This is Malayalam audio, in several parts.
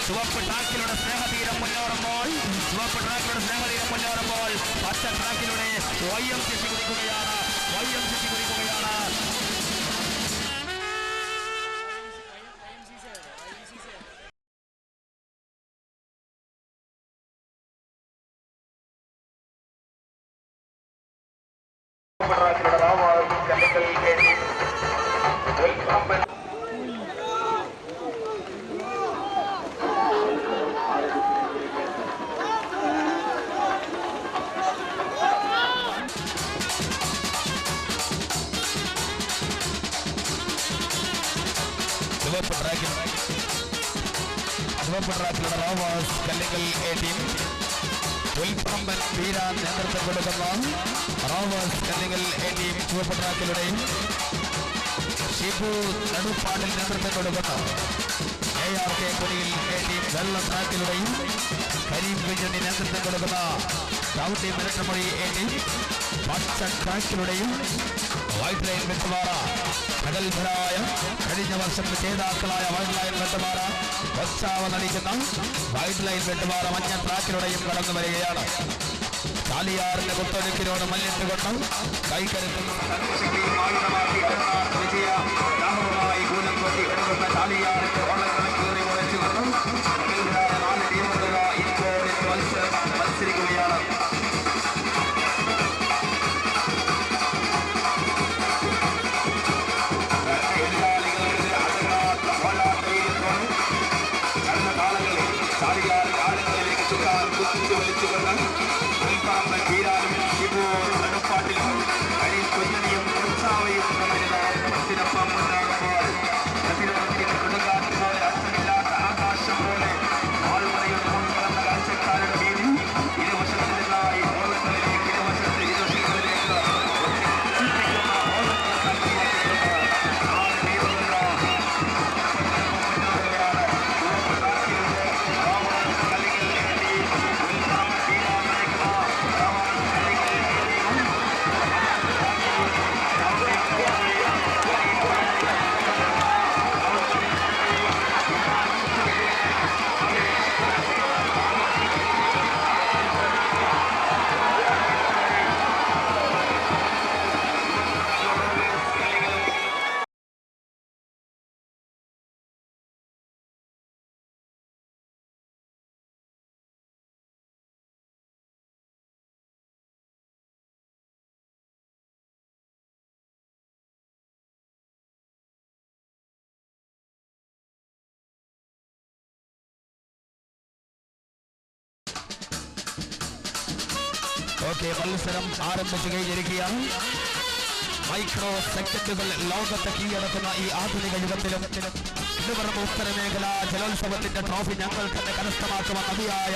ചുവപ്പ് ട്രാക്കിലൂടെ സ്നേഹതീരം മുന്നേറുമ്പോൾ പച്ച ട്രാക്കിലൂടെ YMCC കുതിക്കുകയാണ്. ചുവപ്പ് ട്രാക്കിലൂടെ റോവേഴ്സ് കല്ലിങ്കൽ A ടീം ഉൽപ്പമ്പൻ വീര നേതൃത്വം കൊടുക്കുന്ന റോവേഴ്സ് കല്ലിങ്കൽ A ടീം ചുവപ്പ് ട്രാക്കിലൂടെയും ഷിബു നടുപ്പാടിൽ നേതൃത്വം കൊടുക്കുന്ന ARK കൊടിയിൽ A ടീം വെള്ള ട്രാക്കിലൂടെയും കരീം കുഞ്ഞുണ്ണി നേതൃത്വം കൊടുക്കുന്ന സൗദി മിലിറ്ററി A ടീം പച്ച ട്രാക്കിലൂടെയും വൈറ്റ് ലൈൻ വെട്ടുമാറ പ്രഗത്ഭരായ കഴിഞ്ഞ വർഷം ജേതാക്കളായ വൈറ്റ് ലൈൻ വെട്ടുമാറ ഒച്ചാവ നടിക്കുന്ന വൈറ്റ് ലൈൻ വെട്ടുമാറ മഞ്ഞ ട്രാക്കിലൂടെയും കടന്നു വരികയാണ്. ചാലിയാറിന്റെ കുത്തൊഴുക്കിനോട് മല്ലിട്ടുകൊണ്ട് കൈകരുത്തുന്ന മത്സരിക്കുകയാണ്. മത്സരം ആരംഭിച്ചു കഴിഞ്ഞിരിക്കുകയാണ്. മൈക്രോ സെക്കൻഡുകൾ ലോകത്തെ കീഴടക്കുന്ന ഈ ആധുനിക യുഗത്തിലും ഇന്നുപറമ്പ് ഉത്തരമേഖല ജലോത്സവത്തിന്റെ ട്രോഫി ഞങ്ങൾ തന്നെ കരസ്ഥമാക്കുമെന്ന അതിയായ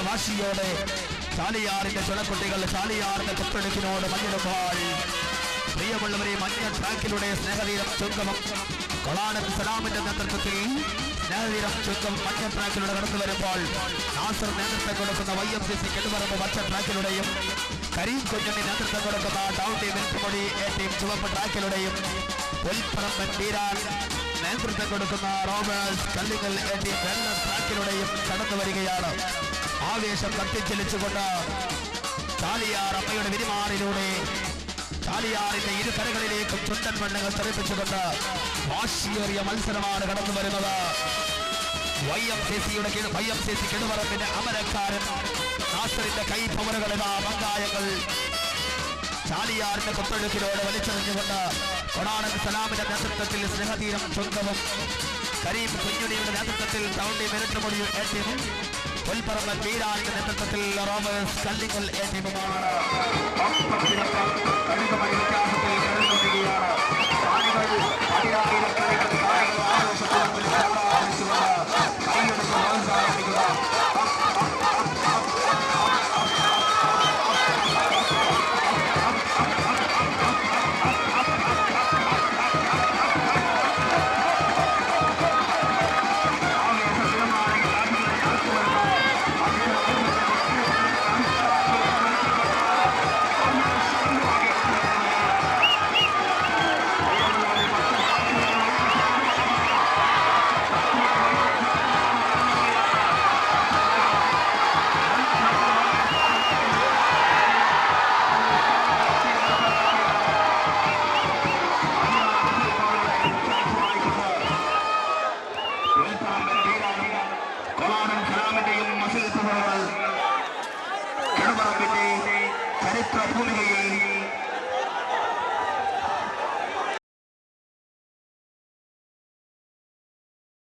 വാശിയോടെ ചാലിയാറിന്റെ ചുണക്കുട്ടികൾ ചാലിയാറിന്റെ തൊട്ടടുക്കിനോട് മഞ്ഞിടുമ്പോൾ പ്രിയമുള്ളവരെ മഞ്ഞ ട്രാക്കിലൂടെ സ്നേഹതീരം ചുങ്കമം കൊളാനത്ത് സലാമിന്റെ നേതൃത്വത്തിൽ സ്നേഹതീരം ചുങ്കം മഞ്ഞ ട്രാക്കിലൂടെ കടന്നു വരുമ്പോൾ നാസർ നേതൃത്വം കൊടുക്കുന്ന YMCC കെടുപറമ്പ് പച്ച ട്രാക്കിലൂടെയും കരീം കുഞ്ഞിന്റെ നേതൃത്വം കൊടുക്കുന്ന ടൗൺ ടീം മിൽക്കുമൊഴി A ടീം ചുവപ്പ് ട്രാക്കിലൂടെയും ഉൽപ്പറമ്പൻ വീരാൻ നേതൃത്വം കൊടുക്കുന്ന റോവേഴ്സ് കല്ലിങ്കൽ A ടീം വെള്ള ട്രാക്കിലൂടെയും കടന്നു വരികയാണ്. ആവേശം കത്തിച്ചെലിച്ചുകൊണ്ട് ചാലിയാർ അമ്മയുടെ വിരിമാറിലൂടെ ചാലിയാറിന്റെ ഇരുകരകളിലേക്കും ചുണ്ടൻ മണ്ണുകൾ തെറിപ്പിച്ചുകൊണ്ട് വാശിയേറിയ മത്സരമാണ് കടന്നു വരുന്നത്. YMCC കെടുപറമ്പിന്റെ അമരക്കാരൻ നാസറിന്റെ കൈപ്പവറുകളിതാ പങ്കായങ്ങൾ ചാലിയാറിന്റെ കൊത്തൊഴുക്കിലൂടെ വലിച്ചെറിഞ്ഞുകൊണ്ട് കൊടാനത്ത് സലാമിന്റെ നേതൃത്വത്തിൽ സ്നേഹതീരം ചുങ്കവും കരീം കുഞ്ഞുണിയുടെ നേതൃത്വത്തിൽ ടൗണ്ടി മിലിറ്ററി A ടീമും ഉൽപ്പറമ്പൻ വീരാന്റെ നേതൃത്വത്തിൽ റോവേഴ്സ് കല്ലിങ്കൽ A ടീമുമാണ്. ക്ഷേത്ര പൂജയിൽ